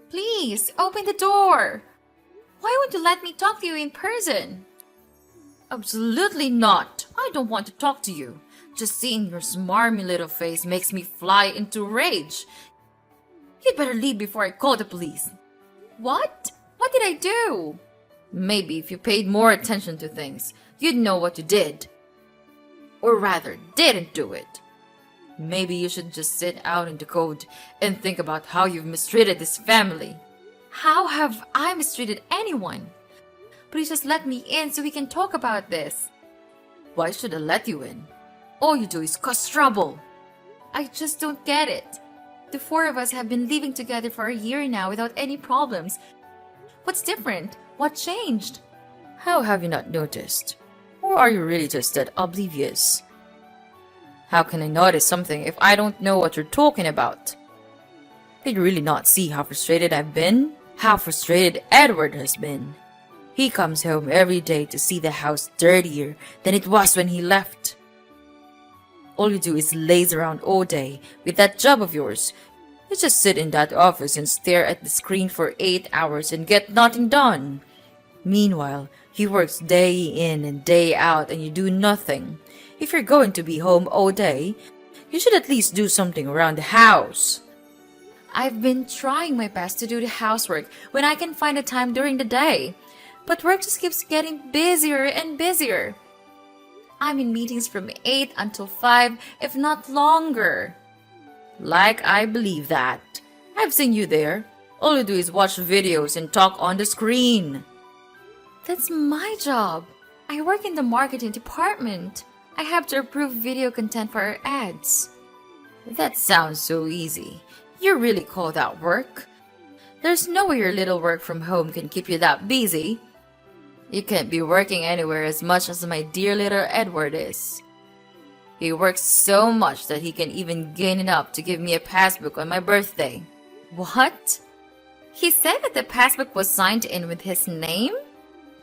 Please, open the door. Why won't you let me talk to you in person? Absolutely not. I don't want to talk to you. Just seeing your smarmy little face makes me fly into rage. You'd better leave before I call the police. What? What did I do? Maybe if you paid more attention to things, you'd know what you did. Or rather, didn't do it. Maybe you should just sit out in the cold and think about how you've mistreated this family. How have I mistreated anyone? Please just let me in so we can talk about this. Why should I let you in? All you do is cause trouble. I just don't get it. The four of us have been living together for a year now without any problems. What's different? What changed? How have you not noticed? Or are you really just that oblivious? How can I notice something if I don't know what you're talking about? Did you really not see how frustrated I've been? How frustrated Edward has been? He comes home every day to see the house dirtier than it was when he left. All you do is laze around all day with that job of yours. You just sit in that office and stare at the screen for 8 hours and get nothing done. Meanwhile, he works day in and day out and you do nothing. If you're going to be home all day, you should at least do something around the house. I've been trying my best to do the housework when I can find the time during the day, but work just keeps getting busier and busier. I'm in meetings from 8 until 5, if not longer. Like I believe that. I've seen you there. All you do is watch videos and talk on the screen. That's my job. I work in the marketing department. I have to approve video content for our ads. That sounds so easy. You really call that work? There's no way your little work from home can keep you that busy. You can't be working anywhere as much as my dear little Edward is. He works so much that he can even gain enough to give me a passbook on my birthday. What? He said that the passbook was signed in with his name?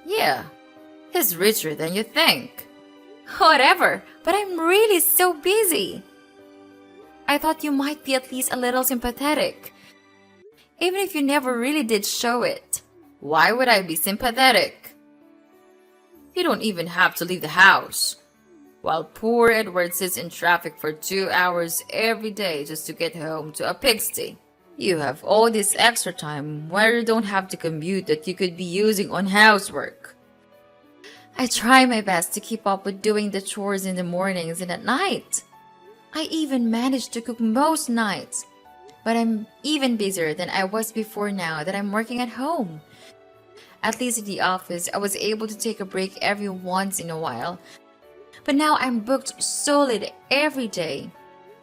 Yeah, he's richer than you think. Whatever, but I'm really so busy. I thought you might be at least a little sympathetic, even if you never really did show it. Why would I be sympathetic? You don't even have to leave the house, while poor Edward sits in traffic for 2 hours every day just to get home to a pigsty. You have all this extra time where you don't have to commute that you could be using on housework. I try my best to keep up with doing the chores in the mornings and at night. I even manage to cook most nights, but I'm even busier than I was before now that I'm working at home. At least in the office, I was able to take a break every once in a while. But now I'm booked solid every day.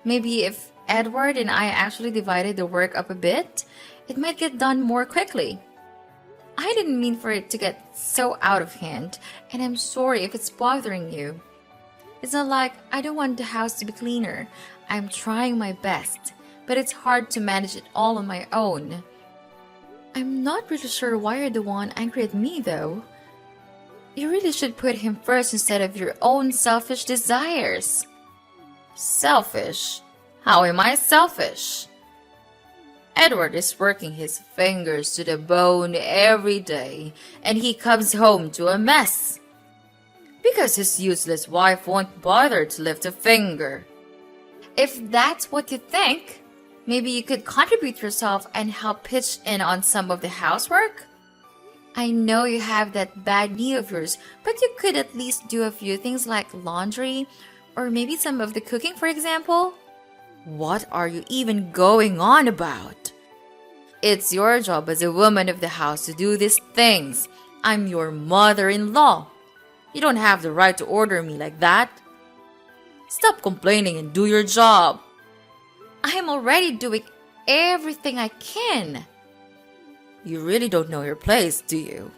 Maybe if Edward and I actually divided the work up a bit, it might get done more quickly. I didn't mean for it to get so out of hand, and I'm sorry if it's bothering you. It's not like I don't want the house to be cleaner. I'm trying my best, but it's hard to manage it all on my own. I'm not really sure why you're the one angry at me, though. You really should put him first instead of your own selfish desires. Selfish? How am I selfish? Edward is working his fingers to the bone every day, and he comes home to a mess. Because his useless wife won't bother to lift a finger. If that's what you think, maybe you could contribute yourself and help pitch in on some of the housework? I know you have that bad knee of yours, but you could at least do a few things like laundry, or maybe some of the cooking, for example. What are you even going on about? It's your job as a woman of the house to do these things. I'm your mother-in-law. You don't have the right to order me like that. Stop complaining and do your job. I am already doing everything I can. You really don't know your place, do you?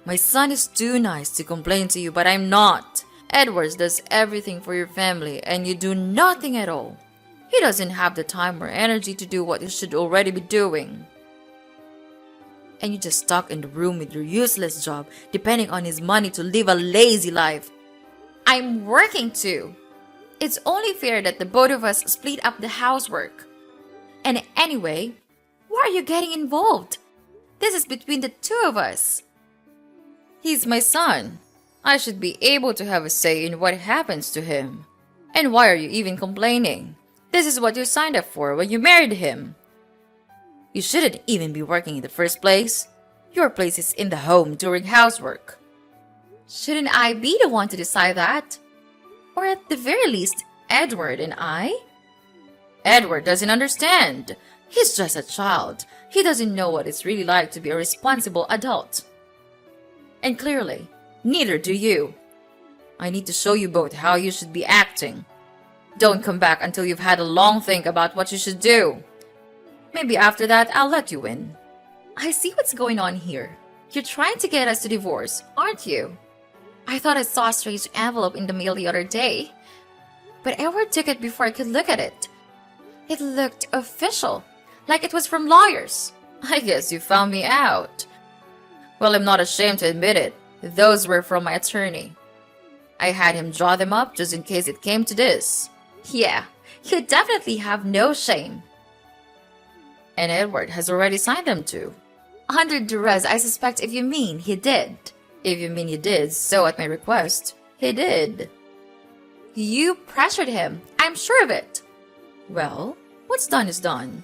My son is too nice to complain to you, but I'm not. Edwards does everything for your family, and you do nothing at all. He doesn't have the time or energy to do what he should already be doing. And you just stuck in the room with your useless job, depending on his money to live a lazy life. I'm working too. It's only fair that the both of us split up the housework. And anyway, why are you getting involved? This is between the two of us. He's my son. I should be able to have a say in what happens to him. And why are you even complaining? This is what you signed up for when you married him. You shouldn't even be working in the first place. Your place is in the home during housework. Shouldn't I be the one to decide that? Or at the very least, Edward and I? Edward doesn't understand. He's just a child. He doesn't know what it's really like to be a responsible adult. And clearly, neither do you. I need to show you both how you should be acting. Don't come back until you've had a long think about what you should do. Maybe after that, I'll let you in. I see what's going on here. You're trying to get us to divorce, aren't you? I thought I saw a strange envelope in the mail the other day. But Edward took it before I could look at it. It looked official, like it was from lawyers. I guess you found me out. Well, I'm not ashamed to admit it. Those were from my attorney. I had him draw them up just in case it came to this. Yeah, you definitely have no shame. And Edward has already signed them too. Under duress, I suspect if you mean he did. If you mean he did, so at my request, he did. You pressured him, I'm sure of it. Well, what's done is done.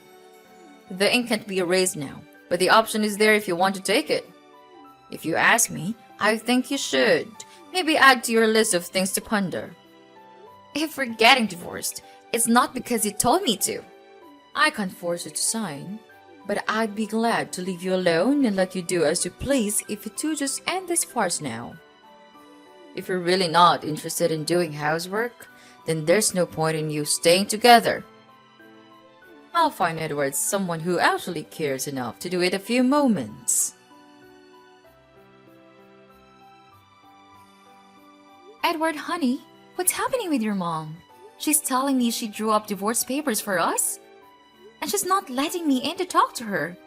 The ink can't be erased now, but the option is there if you want to take it. If you ask me, I think you should. Maybe add to your list of things to ponder. If we're getting divorced, it's not because you told me to. I can't force you to sign, but I'd be glad to leave you alone and let you do as you please if you two just end this farce now. If you're really not interested in doing housework, then there's no point in you staying together. I'll find Edward someone who actually cares enough to do it a few moments. Edward, honey, what's happening with your mom? She's telling me she drew up divorce papers for us? And she's not letting me in to talk to her.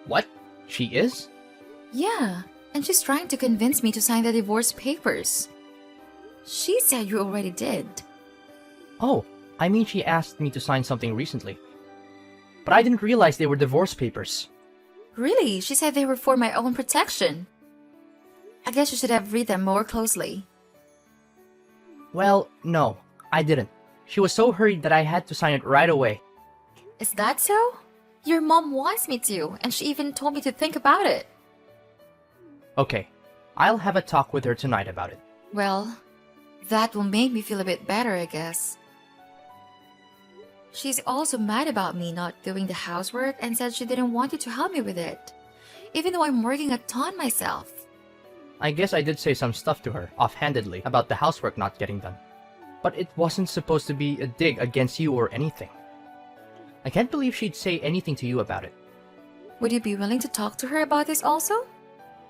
What? She is? Yeah, and she's trying to convince me to sign the divorce papers. She said you already did. Oh, I mean she asked me to sign something recently. But I didn't realize they were divorce papers. Really? She said they were for my own protection. I guess you should have read them more closely. Well, no, I didn't. She was so hurried that I had to sign it right away. Is that so? Your mom wants me to, and she even told me to think about it. Okay, I'll have a talk with her tonight about it. Well, that will make me feel a bit better, I guess. She's also mad about me not doing the housework and said she didn't want you to help me with it, even though I'm working a ton myself. I guess I did say some stuff to her, offhandedly, about the housework not getting done. But it wasn't supposed to be a dig against you or anything. I can't believe she'd say anything to you about it. Would you be willing to talk to her about this also?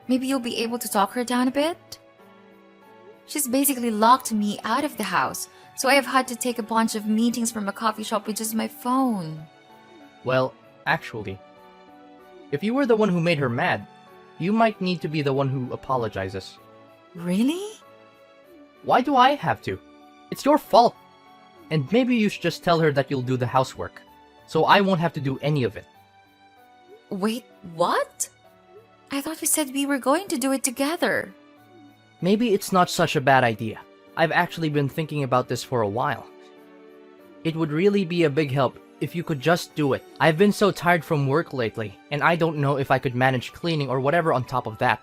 Maybe you'll be able to talk her down a bit? She's basically locked me out of the house, so I have had to take a bunch of meetings from a coffee shop with just my phone. Well, actually, if you were the one who made her mad, you might need to be the one who apologizes. Really? Why do I have to? It's your fault. And maybe you should just tell her that you'll do the housework, so I won't have to do any of it. Wait, what? I thought we said we were going to do it together. Maybe it's not such a bad idea. I've actually been thinking about this for a while. It would really be a big help if you could just do it. I've been so tired from work lately, and I don't know if I could manage cleaning or whatever on top of that.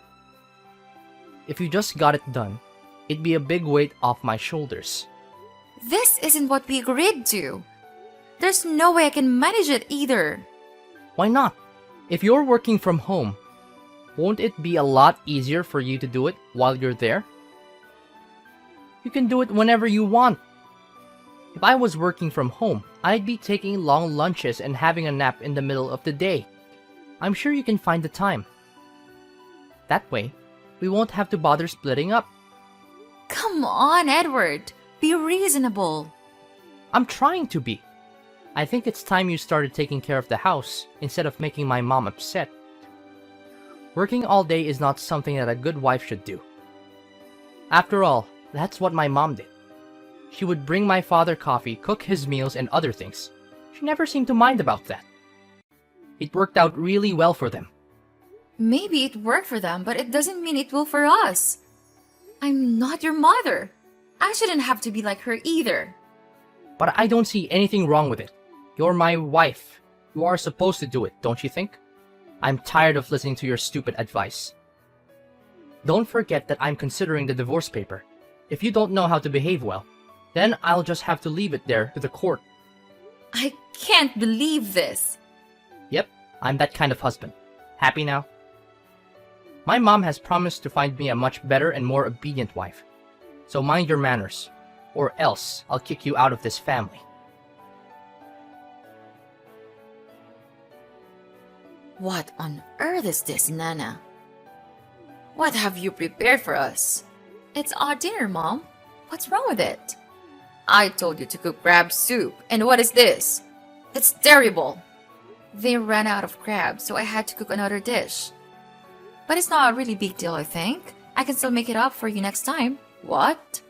If you just got it done, it'd be a big weight off my shoulders. This isn't what we agreed to. There's no way I can manage it either. Why not? If you're working from home, won't it be a lot easier for you to do it while you're there? You can do it whenever you want. If I was working from home, I'd be taking long lunches and having a nap in the middle of the day. I'm sure you can find the time. That way, we won't have to bother splitting up. Come on, Edward. Be reasonable. I'm trying to be. I think it's time you started taking care of the house instead of making my mom upset. Working all day is not something that a good wife should do. After all, that's what my mom did. She would bring my father coffee, cook his meals, and other things. She never seemed to mind about that. It worked out really well for them. Maybe it worked for them, but it doesn't mean it will for us. I'm not your mother. I shouldn't have to be like her either. But I don't see anything wrong with it. You're my wife. You are supposed to do it, don't you think? I'm tired of listening to your stupid advice. Don't forget that I'm considering the divorce paper. If you don't know how to behave well, then I'll just have to leave it there to the court. I can't believe this. Yep, I'm that kind of husband. Happy now? My mom has promised to find me a much better and more obedient wife. So mind your manners, or else I'll kick you out of this family. What on earth is this, Nana? What have you prepared for us? It's our dinner, Mom. What's wrong with it? I told you to cook crab soup, and what is this? It's terrible. They ran out of crab, so I had to cook another dish. But it's not a really big deal, I think. I can still make it up for you next time. What?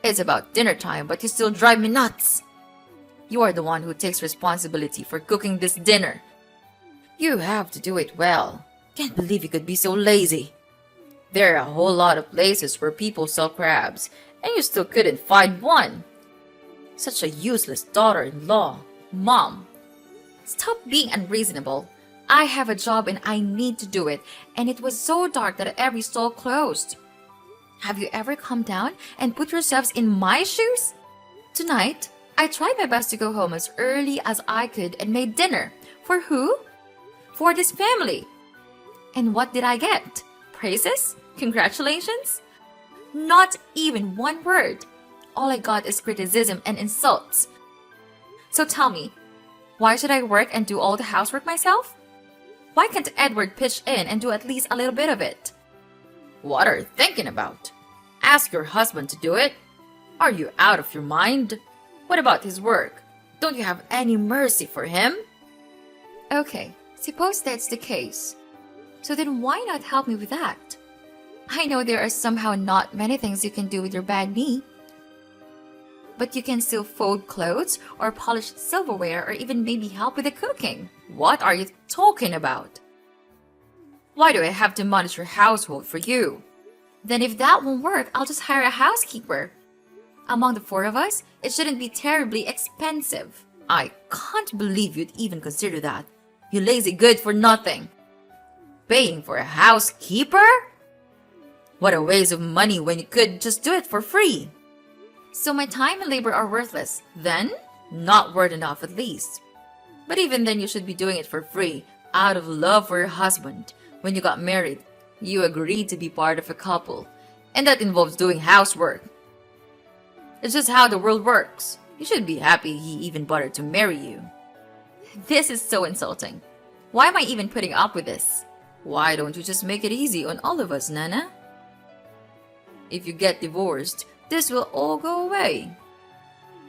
It's about dinner time, but you still drive me nuts. You are the one who takes responsibility for cooking this dinner. You have to do it well. Can't believe you could be so lazy. There are a whole lot of places where people sell crabs, and you still couldn't find one. Such a useless daughter-in-law. Mom, stop being unreasonable. I have a job and I need to do it, and it was so dark that every stall closed. Have you ever come down and put yourselves in my shoes? Tonight, I tried my best to go home as early as I could and made dinner. For who? For this family. And what did I get? Praises? Congratulations? Not even one word. All I got is criticism and insults. So tell me, why should I work and do all the housework myself? Why can't Edward pitch in and do at least a little bit of it? What are you thinking about? Ask your husband to do it. Are you out of your mind? What about his work? Don't you have any mercy for him? Okay, suppose that's the case. So then why not help me with that? I know there are somehow not many things you can do with your bad knee. But you can still fold clothes or polish silverware or even maybe help with the cooking. What are you talking about? Why do I have to manage your household for you? Then if that won't work, I'll just hire a housekeeper. Among the four of us, it shouldn't be terribly expensive. I can't believe you'd even consider that. You lazy good for nothing. Paying for a housekeeper? What a waste of money when you could just do it for free. So my time and labor are worthless, then? Not worth enough at least. But even then you should be doing it for free, out of love for your husband. When you got married, you agreed to be part of a couple, and that involves doing housework. It's just how the world works. You should be happy he even bothered to marry you. This is so insulting. Why am I even putting up with this? Why don't you just make it easy on all of us, Nana? If you get divorced, this will all go away.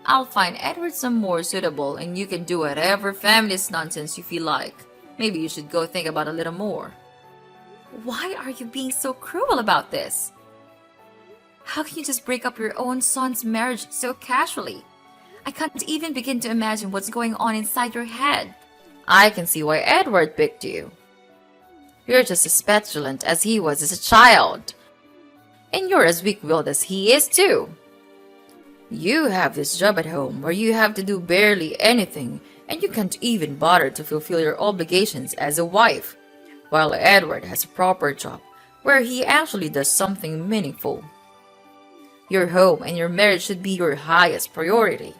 I'll find Edward some more suitable and you can do whatever feminist nonsense you feel like. Maybe you should go think about it a little more. Why are you being so cruel about this? How can you just break up your own son's marriage so casually? I can't even begin to imagine what's going on inside your head. I can see why Edward picked you. You're just as petulant as he was as a child. And you're as weak-willed as he is too. You have this job at home where you have to do barely anything and you can't even bother to fulfill your obligations as a wife, while Edward has a proper job where he actually does something meaningful. Your home and your marriage should be your highest priority.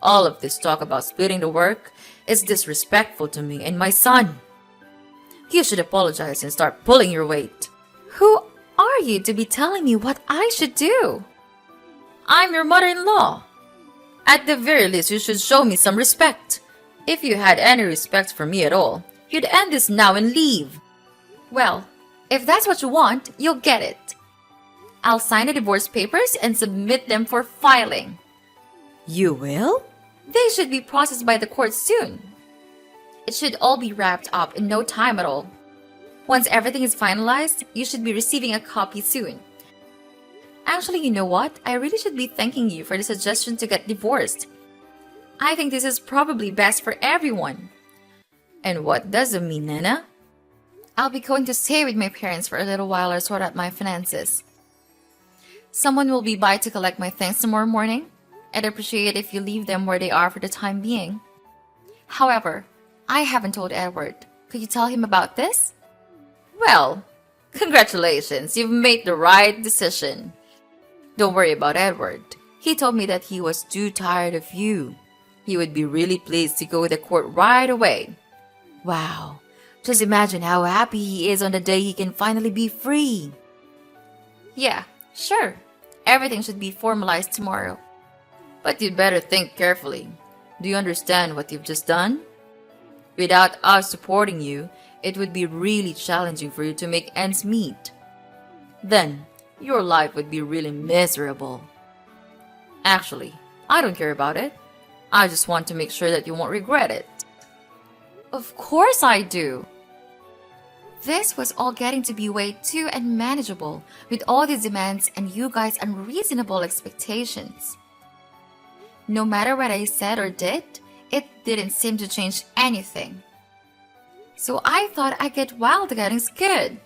All of this talk about splitting the work is disrespectful to me and my son. You should apologize and start pulling your weight. Who are you to be telling me what I should do? I'm your mother-in-law. At the very least, you should show me some respect. If you had any respect for me at all, you'd end this now and leave. Well, if that's what you want, you'll get it. I'll sign the divorce papers and submit them for filing. You will? They should be processed by the court soon. It should all be wrapped up in no time at all. Once everything is finalized, you should be receiving a copy soon. Actually, you know what? I really should be thanking you for the suggestion to get divorced. I think this is probably best for everyone. And what does it mean, Nana? I'll be going to stay with my parents for a little while or sort out my finances. Someone will be by to collect my things tomorrow morning. I'd appreciate it if you leave them where they are for the time being. However, I haven't told Edward. Could you tell him about this? Well, congratulations, you've made the right decision. Don't worry about Edward. He told me that he was too tired of you. He would be really pleased to go to the court right away. Wow, just imagine how happy he is on the day he can finally be free. Yeah, sure. Everything should be formalized tomorrow. But you'd better think carefully. Do you understand what you've just done? Without us supporting you, it would be really challenging for you to make ends meet. Then, your life would be really miserable. Actually, I don't care about it. I just want to make sure that you won't regret it. Of course I do. This was all getting to be way too unmanageable with all these demands and you guys' unreasonable expectations. No matter what I said or did, it didn't seem to change anything. So I thought I'd get wild again is good.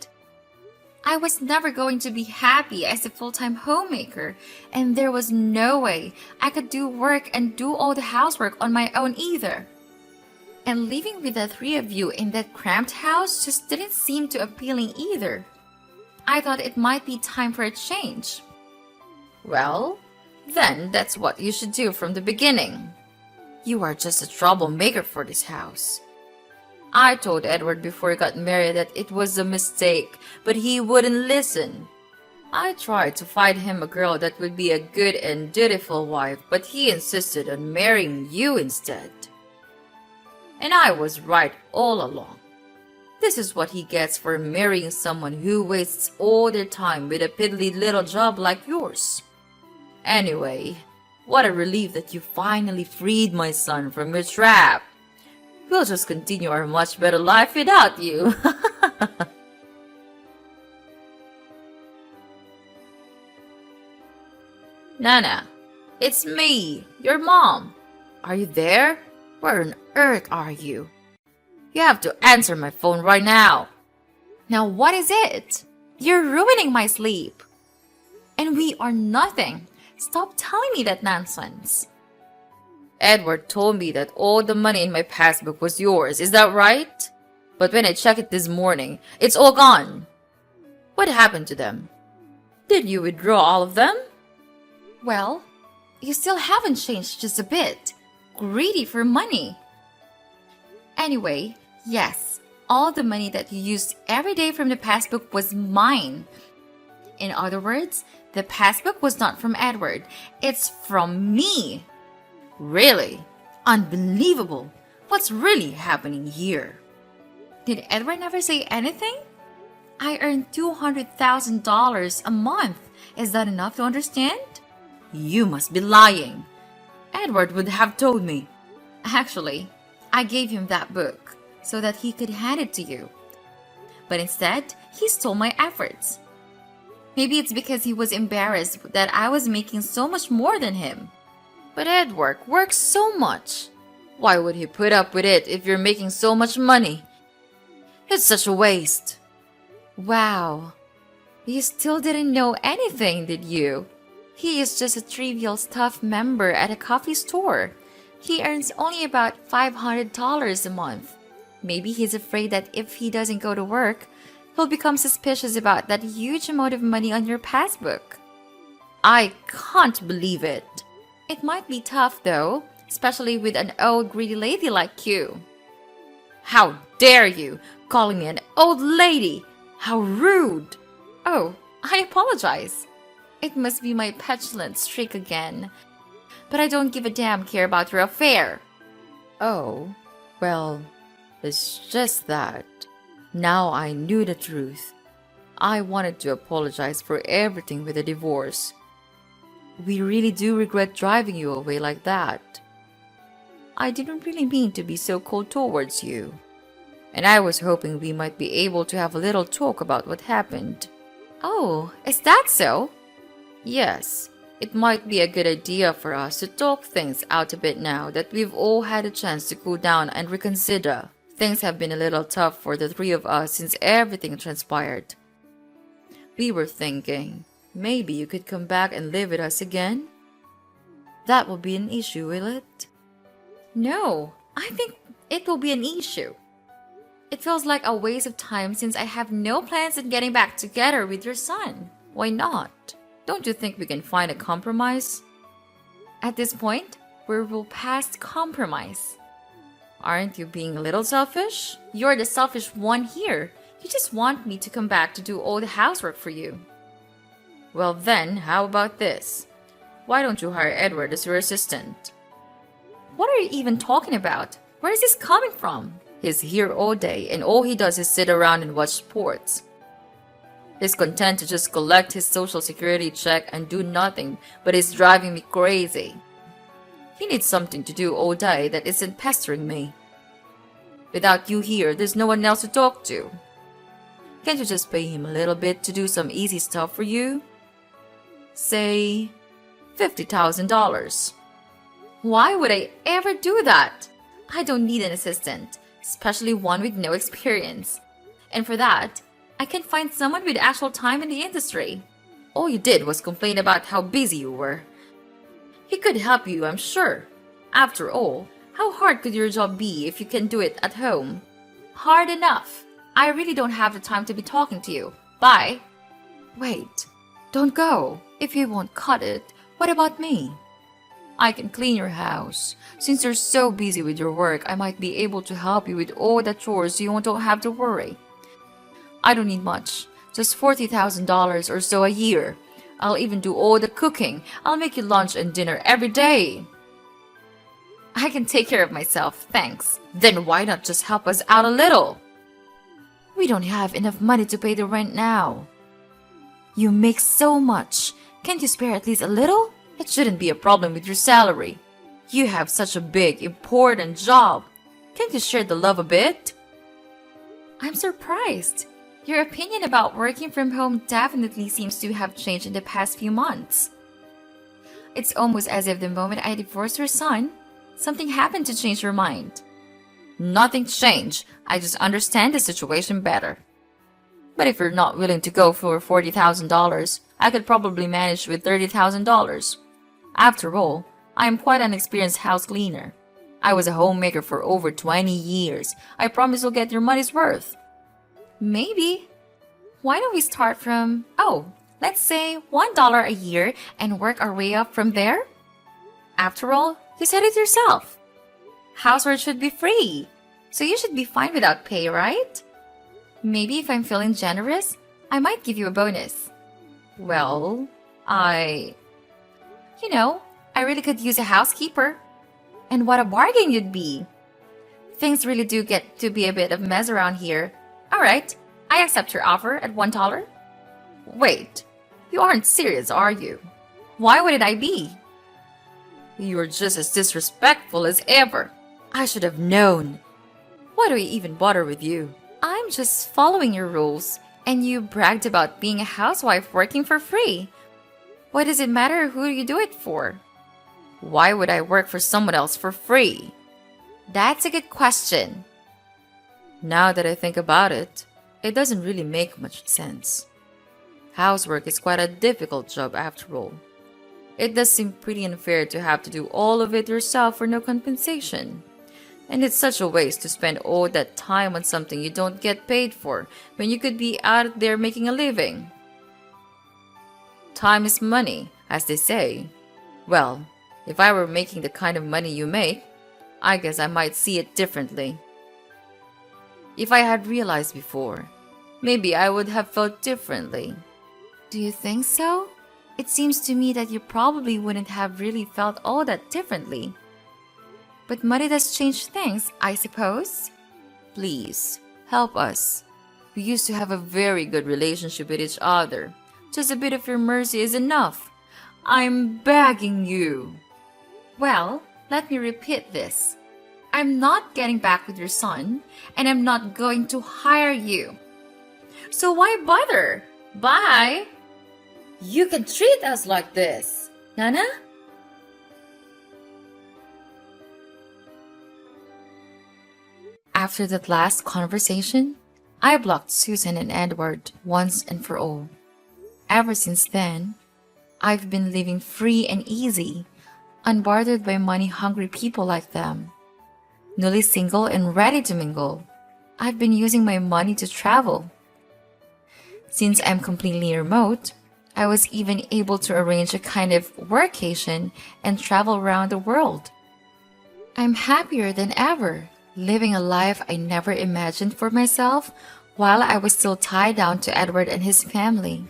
I was never going to be happy as a full-time homemaker, and there was no way I could do work and do all the housework on my own either. And living with the three of you in that cramped house just didn't seem too appealing either. I thought it might be time for a change. Well, then that's what you should do from the beginning. You are just a troublemaker for this house. I told Edward before he got married that it was a mistake, but he wouldn't listen. I tried to find him a girl that would be a good and dutiful wife, but he insisted on marrying you instead. And I was right all along. This is what he gets for marrying someone who wastes all their time with a piddly little job like yours. Anyway, what a relief that you finally freed my son from your trap. We'll just continue our much better life without you. Nana, it's me, your mom. Are you there? Where on earth are you? You have to answer my phone right now. Now what is it? You're ruining my sleep. And we are nothing. Stop telling me that nonsense. Edward told me that all the money in my passbook was yours, is that right? But when I checked it this morning, it's all gone. What happened to them? Did you withdraw all of them? Well, you still haven't changed just a bit. Greedy for money. Anyway, yes, all the money that you used every day from the passbook was mine. In other words, the passbook was not from Edward, it's from me. Really? Unbelievable. What's really happening here? Did Edward never say anything? I earn $200,000 a month. Is that enough to understand? You must be lying. Edward would have told me. Actually, I gave him that book so that he could hand it to you. But instead, he stole my efforts. Maybe it's because he was embarrassed that I was making so much more than him. But Edward works so much. Why would he put up with it if you're making so much money? It's such a waste. Wow. You still didn't know anything, did you? He is just a trivial staff member at a coffee store. He earns only about $500 a month. Maybe he's afraid that if he doesn't go to work, he'll become suspicious about that huge amount of money on your passbook. I can't believe it. It might be tough though, especially with an old greedy lady like you. How dare you, calling me an old lady! How rude! Oh, I apologize. It must be my petulant streak again. But I don't give a damn care about your affair. Oh, well, it's just that. Now I knew the truth. I wanted to apologize for everything with the divorce. We really do regret driving you away like that. I didn't really mean to be so cold towards you. And I was hoping we might be able to have a little talk about what happened. Oh, is that so? Yes, it might be a good idea for us to talk things out a bit now that we've all had a chance to cool down and reconsider Things have been a little tough for the three of us since everything transpired. We were thinking, maybe you could come back and live with us again? That will be an issue, will it? No, I think it will be an issue. It feels like a waste of time since I have no plans on getting back together with your son. Why not? Don't you think we can find a compromise? At this point, we're past compromise. Aren't you being a little selfish? You're the selfish one here. You just want me to come back to do all the housework for you. Well then, how about this? Why don't you hire Edward as your assistant? What are you even talking about? Where is this coming from? He's here all day and all he does is sit around and watch sports. He's content to just collect his social security check and do nothing, but it's driving me crazy. He needs something to do all day that isn't pestering me. Without you here, there's no one else to talk to. Can't you just pay him a little bit to do some easy stuff for you? Say, $50,000. Why would I ever do that? I don't need an assistant, especially one with no experience. And for that, I can find someone with actual time in the industry. All you did was complain about how busy you were. He could help you, I'm sure. After all, how hard could your job be if you can do it at home? Hard enough. I really don't have the time to be talking to you. Bye. Wait, don't go. If you won't cut it, what about me? I can clean your house. Since you're so busy with your work, I might be able to help you with all the chores so you don't have to worry. I don't need much, just $40,000 or so a year. I'll even do all the cooking. I'll make you lunch and dinner every day. I can take care of myself, thanks. Then why not just help us out a little? We don't have enough money to pay the rent now. You make so much. Can't you spare at least a little? It shouldn't be a problem with your salary. You have such a big, important job. Can't you share the love a bit? I'm surprised. Your opinion about working from home definitely seems to have changed in the past few months. It's almost as if the moment I divorced your son, something happened to change your mind. Nothing changed. I just understand the situation better. But if you're not willing to go for $40,000, I could probably manage with $30,000. After all, I am quite an experienced house cleaner. I was a homemaker for over 20 years. I promise you'll get your money's worth. Maybe. Why don't we start from, let's say $1 a year and work our way up from there? After all, you said it yourself. Housework should be free, so you should be fine without pay, right? Maybe if I'm feeling generous, I might give you a bonus. Well, I really could use a housekeeper. And what a bargain you'd be. Things really do get to be a bit of a mess around here. Alright, I accept your offer at $1. Wait, you aren't serious, are you? Why wouldn't I be? You're just as disrespectful as ever. I should have known. Why do I even bother with you? I'm just following your rules, and you bragged about being a housewife working for free. Why does it matter who you do it for? Why would I work for someone else for free? That's a good question. Now that I think about it, it doesn't really make much sense. Housework is quite a difficult job after all. It does seem pretty unfair to have to do all of it yourself for no compensation. And it's such a waste to spend all that time on something you don't get paid for when you could be out there making a living. Time is money, as they say. Well, if I were making the kind of money you make, I guess I might see it differently. If I had realized before, maybe I would have felt differently. Do you think so? It seems to me that you probably wouldn't have really felt all that differently. But money does change things, I suppose. Please, help us. We used to have a very good relationship with each other. Just a bit of your mercy is enough. I'm begging you. Well, let me repeat this. I'm not getting back with your son, and I'm not going to hire you. So why bother? Bye. You can treat us like this, Nana? After that last conversation, I blocked Susan and Edward once and for all. Ever since then, I've been living free and easy, unbothered by money-hungry people like them. Newly single and ready to mingle, I've been using my money to travel. Since I'm completely remote, I was even able to arrange a kind of workation and travel around the world. I'm happier than ever, living a life I never imagined for myself while I was still tied down to Edward and his family.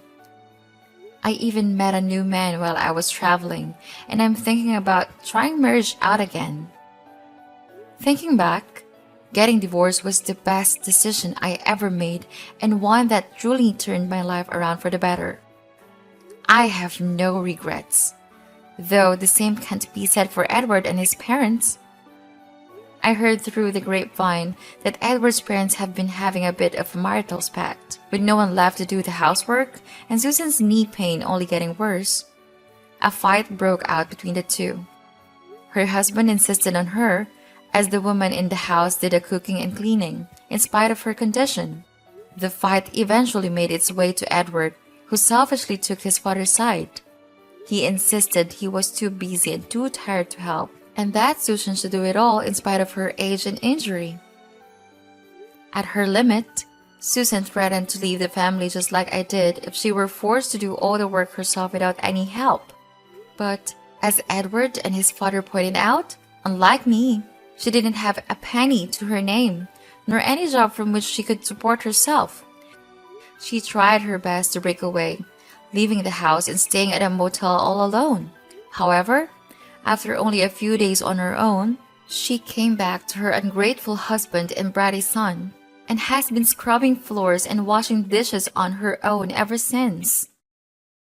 I even met a new man while I was traveling, and I'm thinking about trying marriage out again. Thinking back, getting divorced was the best decision I ever made and one that truly turned my life around for the better. I have no regrets, though the same can't be said for Edward and his parents. I heard through the grapevine that Edward's parents have been having a bit of a marital spat, with no one left to do the housework and Susan's knee pain only getting worse. A fight broke out between the two. Her husband insisted on her, as the woman in the house did the cooking and cleaning, in spite of her condition. The fight eventually made its way to Edward, who selfishly took his father's side. He insisted he was too busy and too tired to help, and that Susan should do it all in spite of her age and injury. At her limit, Susan threatened to leave the family just like I did if she were forced to do all the work herself without any help. But, as Edward and his father pointed out, unlike me, she didn't have a penny to her name, nor any job from which she could support herself. She tried her best to break away, leaving the house and staying at a motel all alone. However, after only a few days on her own, she came back to her ungrateful husband and bratty son, and has been scrubbing floors and washing dishes on her own ever since.